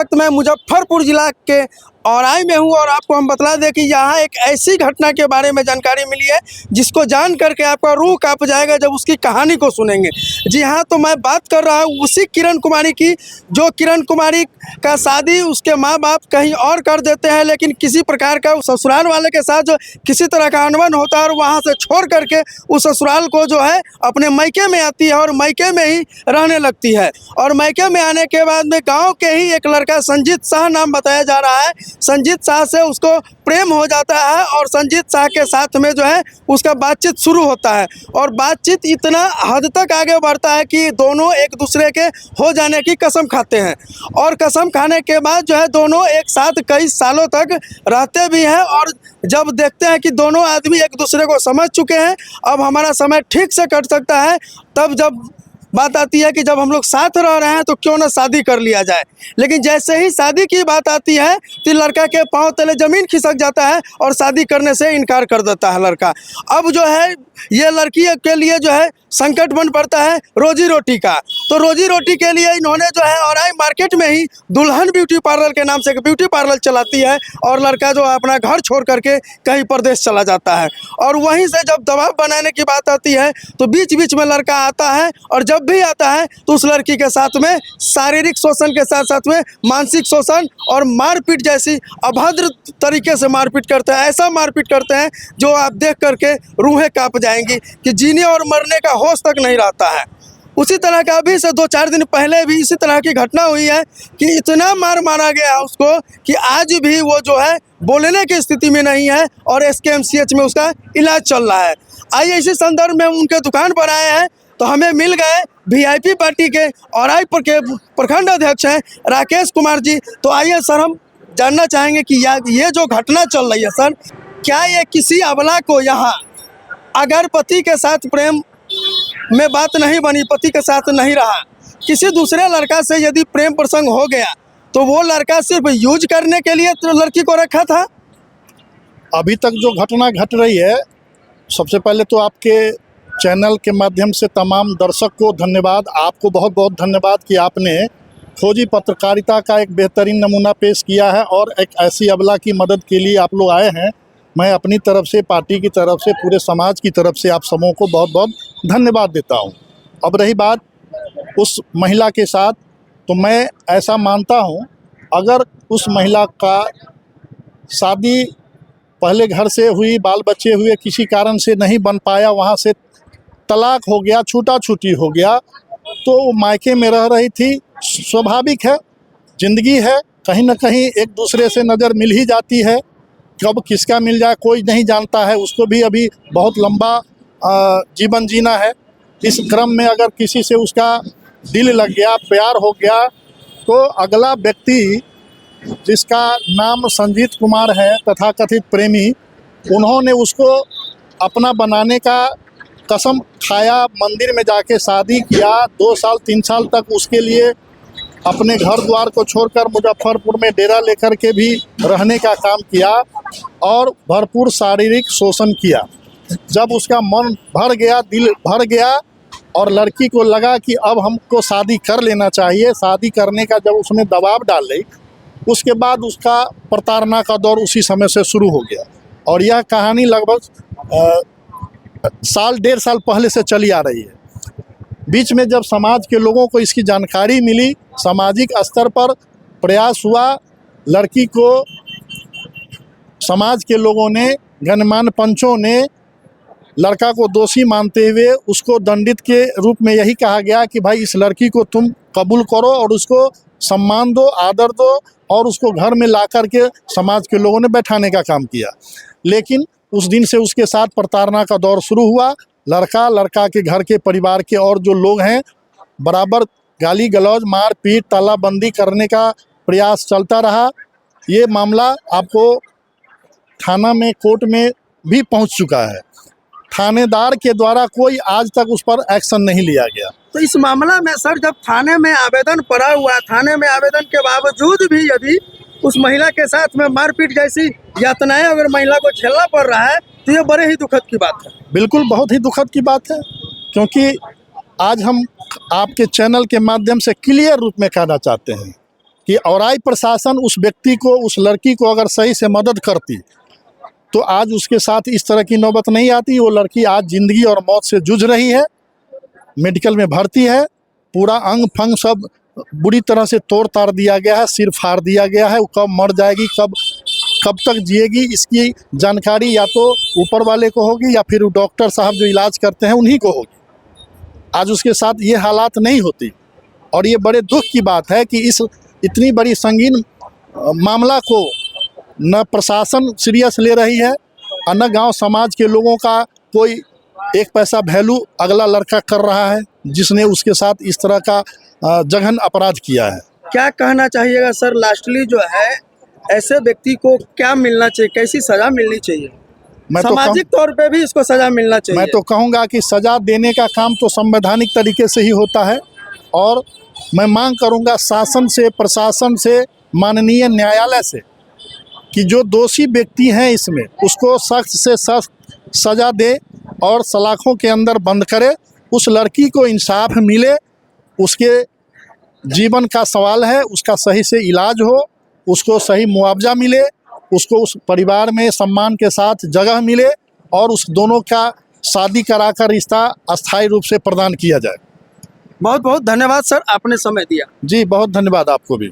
वक्त मैं मुजफ्फरपुर जिला के औराई में हूँ और आपको हम बतला दें कि यहाँ एक ऐसी घटना के बारे में जानकारी मिली है जिसको जान करके आपका रूह कांप जाएगा जब उसकी कहानी को सुनेंगे। जी हाँ, तो मैं बात कर रहा हूँ उसी किरण कुमारी की, जो किरण कुमारी का शादी उसके माँ बाप कहीं और कर देते हैं, लेकिन किसी प्रकार का उस ससुराल वाले के साथ जो किसी तरह का अनबन होता है और वहाँ से छोड़ करके उस ससुराल को जो है अपने मायके में आती है और मायके में ही रहने लगती है। और मायके में आने के बाद में गाँव के ही एक लड़का संजीत शाह नाम बताया जा रहा है, संजीत शाह से उसको प्रेम हो जाता है और संजीत शाह के साथ में जो है उसका बातचीत शुरू होता है और बातचीत इतना हद तक आगे बढ़ता है कि दोनों एक दूसरे के हो जाने की कसम खाते हैं और कसम खाने के बाद जो है दोनों एक साथ कई सालों तक रहते भी हैं। और जब देखते हैं कि दोनों आदमी एक दूसरे को समझ चुके हैं, अब हमारा समय ठीक से कट सकता है, तब जब बात आती है कि जब हम लोग साथ रह रहे हैं तो क्यों ना शादी कर लिया जाए। लेकिन जैसे ही शादी की बात आती है तो लड़का के पांव तले ज़मीन खिसक जाता है और शादी करने से इनकार कर देता है लड़का। अब जो है ये लड़की के लिए जो है संकट बन पड़ता है रोजी रोटी का। तो रोजी रोटी के लिए इन्होंने जो है औराई मार्केट में ही दुल्हन ब्यूटी पार्लर के नाम से एक ब्यूटी पार्लर चलाती है और लड़का जो अपना घर छोड़ करके कहीं प्रदेश चला जाता है। और वहीं से जब दबाव बनाने की बात आती है तो बीच बीच में लड़का आता है और जब भी आता है तो उस लड़की के साथ में शारीरिक शोषण के साथ साथ में मानसिक शोषण और मारपीट जैसी अभद्र तरीके से मारपीट करते हैं। ऐसा मारपीट करते हैं जो आप देख करके रूहें कांप जाएंगी कि जीने और मरने का होश तक नहीं रहता है। उसी तरह का अभी से 2-4 दिन पहले भी इसी तरह की घटना हुई है कि इतना मार मारा गया उसको कि आज भी वो जो है बोलने की स्थिति में नहीं है और SKMCH में उसका इलाज चल रहा है। आइए इसी संदर्भ में उनके दुकान पर आए हैं तो हमें मिल गए VIP पार्टी के औराई के प्रखंड अध्यक्ष हैं राकेश कुमार जी। तो आइए सर, हम जानना चाहेंगे कि ये जो घटना चल रही है सर, क्या ये किसी अबला को यहाँ अगर पति के साथ प्रेम में बात नहीं बनी, पति के साथ नहीं रहा, किसी दूसरे लड़का से यदि प्रेम प्रसंग हो गया तो वो लड़का सिर्फ यूज करने के लिए तो लड़की को रखा था? अभी तक जो घटना घट रही है, सबसे पहले तो आपके चैनल के माध्यम से तमाम दर्शक को धन्यवाद, आपको बहुत बहुत धन्यवाद कि आपने खोजी पत्रकारिता का एक बेहतरीन नमूना पेश किया है और एक ऐसी अबला की मदद के लिए आप लोग आए हैं। मैं अपनी तरफ से, पार्टी की तरफ से, पूरे समाज की तरफ से आप सबों को बहुत बहुत धन्यवाद देता हूं। अब रही बात उस महिला के साथ, तो मैं ऐसा मानता हूं अगर उस महिला का शादी पहले घर से हुई, बाल बच्चे हुए, किसी कारण से नहीं बन पाया, वहां से तलाक हो गया, छूटा छूटी हो गया, तो वो मायके में रह रही थी, स्वाभाविक है, ज़िंदगी है, कहीं ना कहीं एक दूसरे से नज़र मिल ही जाती है। कब किसका मिल जाए कोई नहीं जानता है, उसको भी अभी बहुत लंबा जीवन जीना है। इस क्रम में अगर किसी से उसका दिल लग गया, प्यार हो गया, तो अगला व्यक्ति जिसका नाम संजीत कुमार है, तथाकथित प्रेमी, उन्होंने उसको अपना बनाने का कसम खाया, मंदिर में जाके शादी किया, 2 साल 3 साल तक उसके लिए अपने घर द्वार को छोड़कर मुजफ्फरपुर में डेरा लेकर के भी रहने का काम किया और भरपूर शारीरिक शोषण किया। जब उसका मन भर गया, दिल भर गया और लड़की को लगा कि अब हमको शादी कर लेना चाहिए, शादी करने का जब उसने दबाव डाले, उसके बाद उसका प्रताड़ना का दौर उसी समय से शुरू हो गया। और यह कहानी लगभग साल 1.5 साल पहले से चली आ रही है। बीच में जब समाज के लोगों को इसकी जानकारी मिली, सामाजिक स्तर पर प्रयास हुआ, लड़की को समाज के लोगों ने, गणमान्य पंचों ने लड़का को दोषी मानते हुए उसको दंडित के रूप में यही कहा गया कि भाई इस लड़की को तुम कबूल करो और उसको सम्मान दो, आदर दो और उसको घर में ला कर के समाज के लोगों ने बैठाने का काम किया। लेकिन उस दिन से उसके साथ प्रताड़ना का दौर शुरू हुआ। लड़का के घर के परिवार के और जो लोग हैं बराबर गाली गलौज, मार पीट, तालाबंदी करने का प्रयास चलता रहा। ये मामला आपको थाना में, कोर्ट में भी पहुंच चुका है। थानेदार के द्वारा कोई आज तक उस पर एक्शन नहीं लिया गया। तो इस मामला में सर, जब थाने में आवेदन पड़ा हुआ, थाने में आवेदन के बावजूद भी यदि उस महिला के साथ में मारपीट जैसी यातनाएं अगर महिला को झेलना पड़ रहा है तो ये बड़े ही दुखद की बात है। बिल्कुल, बहुत ही दुखद की बात है, क्योंकि आज हम आपके चैनल के माध्यम से क्लियर रूप में कहना चाहते हैं कि औराई प्रशासन उस व्यक्ति को, उस लड़की को अगर सही से मदद करती तो आज उसके साथ इस तरह की नौबत नहीं आती। वो लड़की आज ज़िंदगी और मौत से जूझ रही है, मेडिकल में भर्ती है, पूरा अंग फंग सब बुरी तरह से तोड़ ताड़ दिया गया है, सिर फाड़ दिया गया है। वो कब मर जाएगी, कब तक जिएगी, इसकी जानकारी या तो ऊपर वाले को होगी या फिर डॉक्टर साहब जो इलाज करते हैं उन्हीं को होगी। आज उसके साथ ये हालात नहीं होती और ये बड़े दुख की बात है कि इस इतनी बड़ी संगीन मामला को न प्रशासन सीरियस ले रही है और न गांव समाज के लोगों का कोई एक पैसा वैल्यू अगला लड़का कर रहा है जिसने उसके साथ इस तरह का जघन अपराध किया है। क्या कहना चाहिएगा सर, लास्टली जो है ऐसे व्यक्ति को क्या मिलना चाहिए, कैसी सज़ा मिलनी चाहिए? सामाजिक तौर पे भी इसको सज़ा मिलना चाहिए। मैं तो कहूँगा कि सज़ा देने का काम तो संवैधानिक तरीके से ही होता है और मैं मांग करूँगा शासन से, प्रशासन से, माननीय न्यायालय से कि जो दोषी व्यक्ति हैं इसमें उसको सख्त से सख्त सज़ा दे और सलाखों के अंदर बंद करे। उस लड़की को इंसाफ मिले, उसके जीवन का सवाल है, उसका सही से इलाज हो, उसको सही मुआवजा मिले, उसको उस परिवार में सम्मान के साथ जगह मिले और उस दोनों का शादी कराकर रिश्ता अस्थायी रूप से प्रदान किया जाए। बहुत बहुत धन्यवाद सर, आपने समय दिया। जी बहुत धन्यवाद आपको भी।